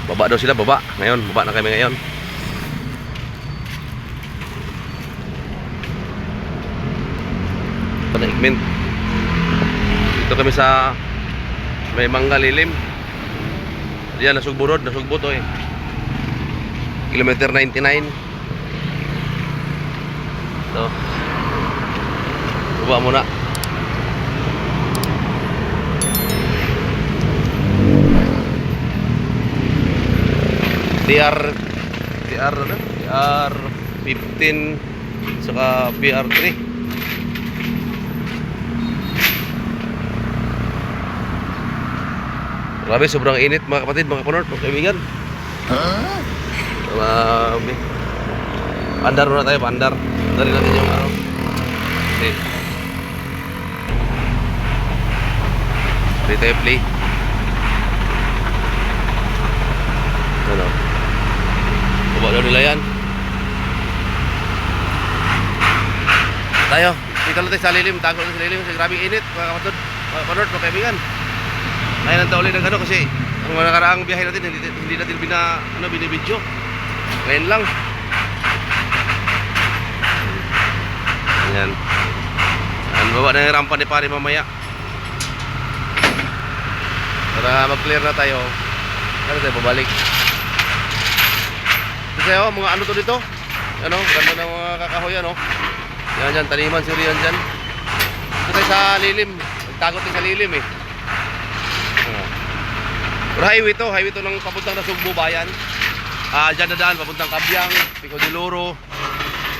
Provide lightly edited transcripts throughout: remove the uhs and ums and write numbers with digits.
Baba daw sila, baba. Ngayon, baba na kami ngayon. Panaigmin. Dito kami sa may Mangga Lilim. Diyan, Nasugbo Road, Nasugbo to eh. Kilometer 99. Ito. Baba muna. DR 15 saka PR3. Grabe, sobrang init mga kapatid, mga kapunod, mga kaibigan. Grabe. Pandar muna tayo, pandar. Dari natin yung ano. Okay. Dari tayo play. Ano? Baba daw nila yan. Tayo, dito lang tayo sa lilim. Tago lang sa lilim kasi grabing init mga kapatid, mga kapunod, mga kaibigan. Ngayon ang tauli ng ano kasi ang mga nakaraang biyahe natin hindi natin binibidyo. Ngayon lang. Ayan. Ayan, baba na yung rampa ni pare mamaya. Para mag-clear na tayo. Ano tayo babalik. Kasi mga ano to dito. Ano, ganda ng mga kakahoy ano. Yan dyan, taniman siri yan dyan. Ito tayo sa lilim. Nagtagot tayo sa lilim eh. Pero highway to ng papuntang Nasugbo bayan. Dyan na daan, papuntang Kabyang, Pico de Loro.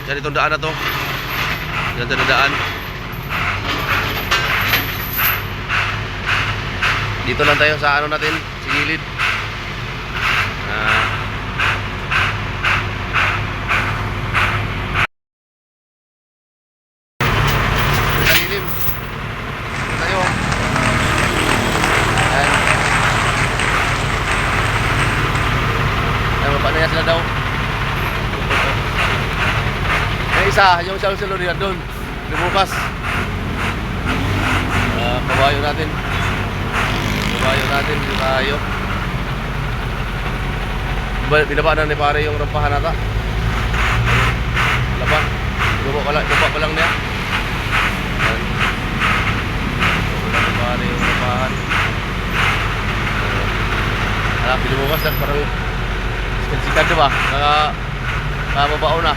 Dyan itong daan na to. Dyan na daan. Dito lang tayo sa ano natin, sa gilid. Sa lilim. Tayo. Paano yan sila daw? Yung isa, yung salon yan doon. Lumukas. Kabayo natin. Yung tayo. Binaba na ni pare yung rampahan nata. Laba. Baba pa lang niya. Binaba ni pare yung rampahan. Binubukas na parang sikat diba? Nakababao na.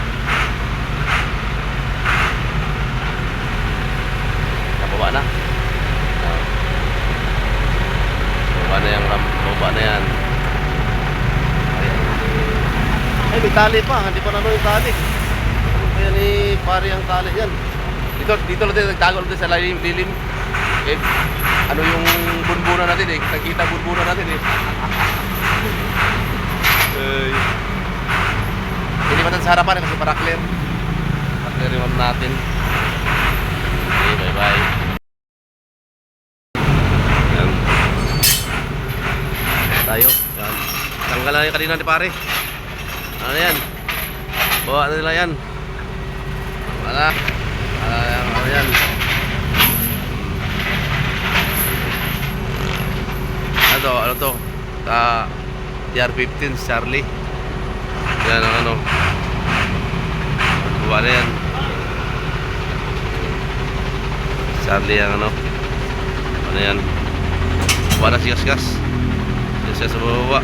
Nakababa na. Baba na yung baba na yan. Ay, may tali pa. Hindi pa naman yung tali. Kaya ni pare ang tali yan. Dito natin nagtago natin sa lilim. Eh, ano yung bunbunan natin eh. Nakita bunbunan natin eh. Hindi pa natin sa harapan kasi para clear. Clear yung natin. Okay, bye bye. Yan. Tayo. Yan. Tanggal na yung kanina ni pare. Ano yan? Bawa na nila yan. Wala. Ano yan? Ano to? TR15 Charlie. Yan ang ano. Bawa na yan. Charlie ang ano. Ano yan? Bawa na si Gas. Siya sa baba.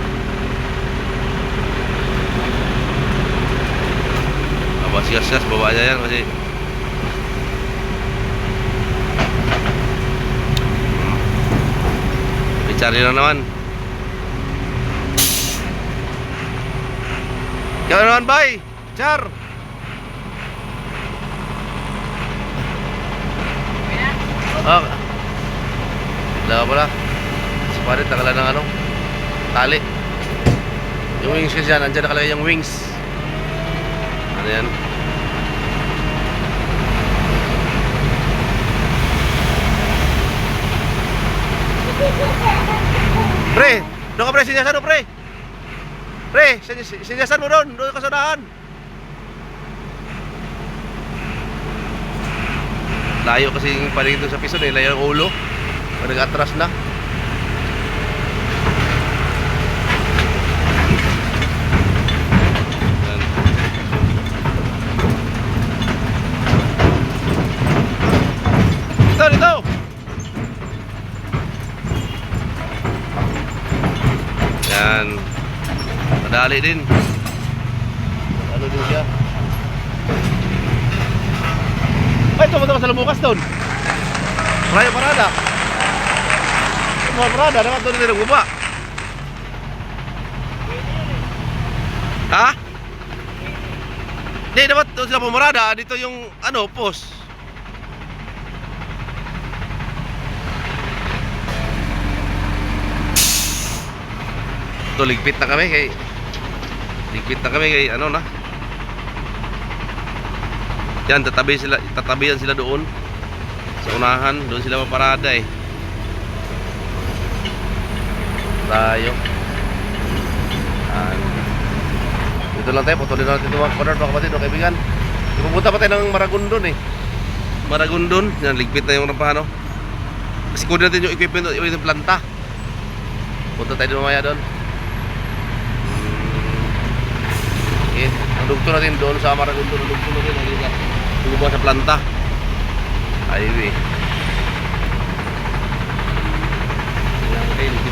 Bawa si Gas. Bawa niya yan kasi may Charlie lang naman. Kaya naman bay, Char. Wala pala. Si pare, tagalan ng ano, tali. Yung wings kasi yan, andyan nakalagay yung wings. Ano yan? Pre, doon ka pre, sinyasan mo pre. Pre, sinyasan mo doon ka sa unahan. Layo kasi yung paligid sa piso eh, layo ang ulo. Pag nag-atras na. Ayan. Madali din. Ano din siya? Ay, tumunta ka sa Lamukas doon. Raya parada. Mga parada, dapat doon din ang guba. Ha? Hindi, dapat doon sila pumarada. Dito yung, ano, post. Ito, ligpit na kami kay... Ligpit na kami kay, ano na. Yan, tatabihan sila doon. Sa unahan, doon sila maparada eh. Tayo. Dito lang tayo, patuloy natin ito mga kapatid, mga kapatid, mga kaibigan. Pupunta pa tayo ng Maragondon eh. Maragondon, yan, ligpit na yung rampahan, no? Kasi kunin natin yung equipment, yung planta. Punta tayo doon mamaya doon. Okay, nandugto natin doon sa Maragondon, nandugto natin, tumubuhan sa planta. Highway.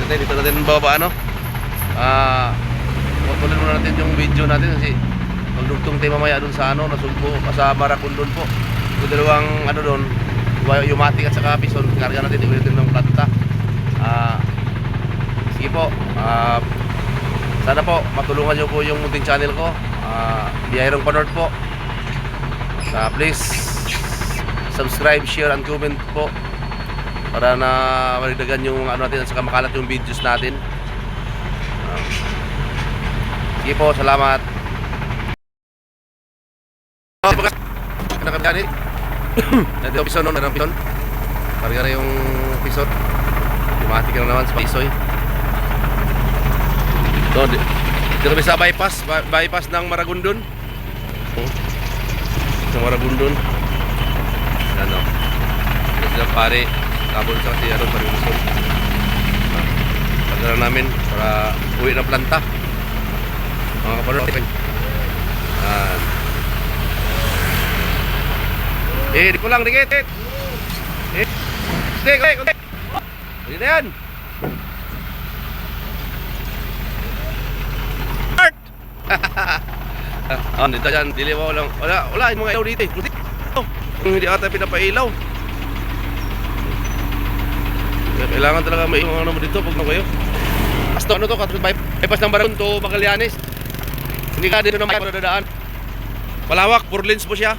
Okay, dito natin baba, ano? Patuloy muna natin yung video natin kasi magdugtong tayo mamaya doon sa ano, Nasugbo, sa Maragondon po. Yung dalawang ano doon, Yumatic at saka Pison, karga natin ng planta. Sige po, sana po matulungan nyo po yung munting channel ko, Biyahirong Panord po. Please subscribe, share, and comment po para na marigdagan yung ano natin at saka makalat yung videos natin. Sige po, salamat. Nakakagani. Nandito Pison, no? Narang Pison. Karga yung Pison. Yumatic na naman sa Pisoy. Dito kami sa bypass ng Maragondon. Sa Maragondon. Ano? Dito sila pare. Kabul sa kasi ano, Maragondon. Pagkara namin para uwi ng planta. Mga kapatid. Di ko lang, dikit. Dikit. Hindi na yan. Art! Dito dyan, diliwaw lang. Wala, yung mga ilaw dito. Hindi ata pinapailaw. Kailangan talaga may mga ano dito pag na kayo. Basta ano to, bypass ng Barangay to Magallanes. Hindi ka dito na may dadaan. Palawak, 4 lanes po siya.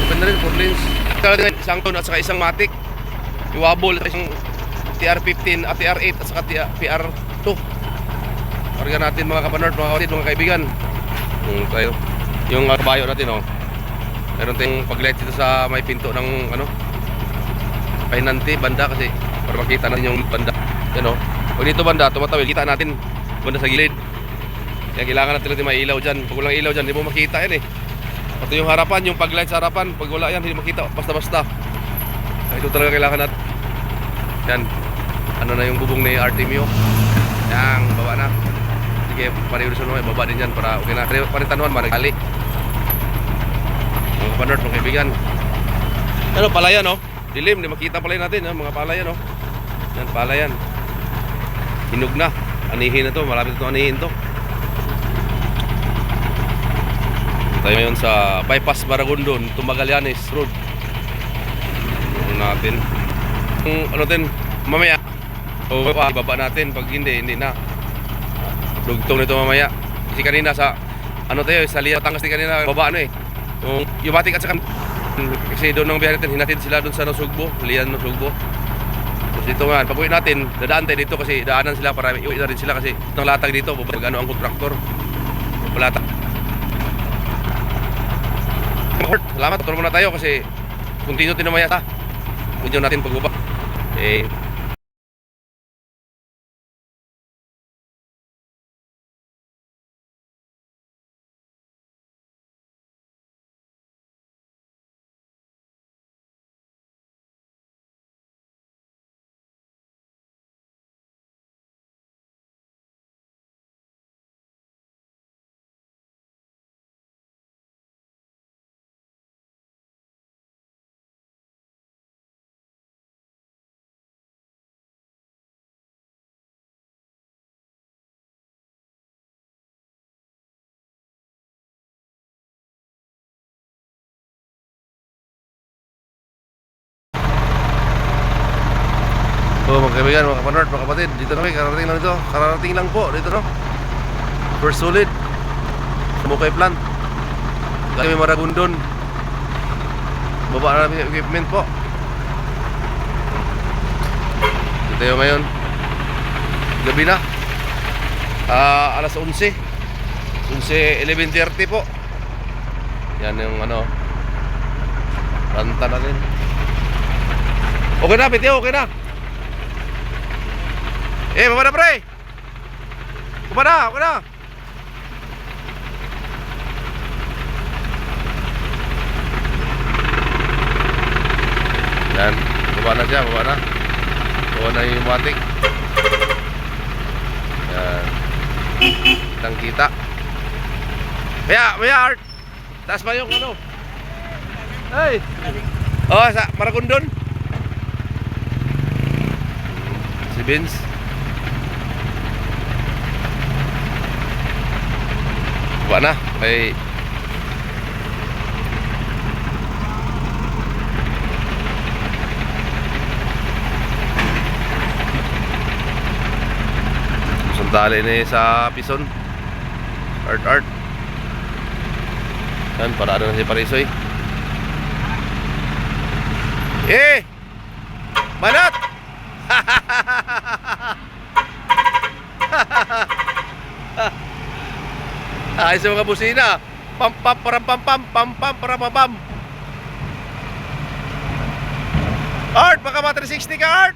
Open na rin, 4 lanes. Isang ton at saka isang matic. Iwabol at isang TR15 at TR8 at saka PR2. Karga natin mga kapanord, mga kapatid, mga kaibigan. Tayo. Yung kabayo natin, oh. Meron tayong paglight dito sa may pinto ng ano, Painante, banda kasi para makita natin yung banda. Yan, oh. Pag dito banda, tumatawid, kita natin banda sa gilid. Kaya kailangan natin may ilaw dyan. Pag walang ilaw dyan, hindi mo makita yan eh. Pati yung harapan, yung paglight sa harapan, pag wala yan, hindi makita basta-basta. Ito talaga kailangan natin. Yan. Ano na yung bubong ni Artemio. Yang baba na. Sige, pariulisan mo, baba din yan para okay na. Paritanuan, maragali. Mga kapanord, mga kaibigan. Ano, palayan, no? Dilim, di makita pala natin, mga palayan, no? Yan, palayan. Hinog na. Anihin na to, malapit ito anihin to. Tayo ngayon sa bypass Maragondon to Magallanes Road. Natin ano din mamaya o baba natin pag hindi na dugtong nito mamaya kasi kanina sa ano tayo sa Batangas din kanina baba ano eh yung Yumatic at saka kasi doon ng biyahe natin hinatid sila doon sa Nasugbo, Lian Nasugbo. Tapos dito nga pag uwi natin dadaan tayo dito kasi daanan sila para iuwi na rin sila kasi itong latag dito pag ano ang kontraktor palatag. Salamat, tulungan muna tayo kasi continue din namaya ta. Continue natin pagbaba. So mga kaibigan, mga kapanord, mga kapatid, dito na kami, kararating lang po dito, no? First solid sa Mukay plant. Kami Maragondon. Baba na namin yung equipment po. Dito tayo ngayon. Gabi na. Alas 11. 11:30 po. Yan yung ano, ranta natin. Okay na, Pitio, okay na. Baba na, pre. Baba na, okay na. Yan, baba na siya, baba na. Baba na yung matik. Yan. Kitang kita. Maya, Art. Taas pa yung ano. Hey. Oh, sa Maragondon. Si Vince. Baba na, kay sandali na sa pison. Art. Yan, parado na si Parisoy. Manat! Ay sa mga busina. Pam pam param pam pam pam pam param pam pam. Art, baka ma 360 ka, Art.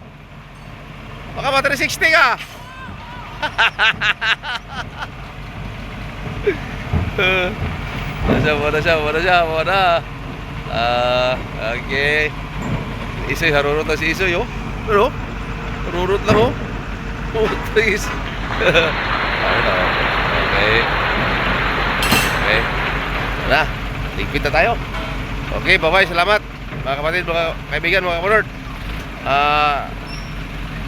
Baka ma 360 ka. Mana. Okay. Isoy, harurot na si Isoy, oh. Pero, harurot lang, oh. Putis. Okay. Wala, ligpit na tayo. Okay, bye-bye, salamat mga kapatid, mga kaibigan, mga kamunod.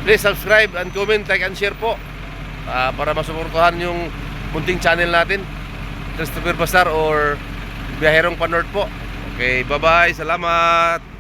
Please subscribe and comment, like and share po, para masuportahan yung munting channel natin, Christopher Basar or Biyaherong Panord po. Okay, bye-bye, salamat.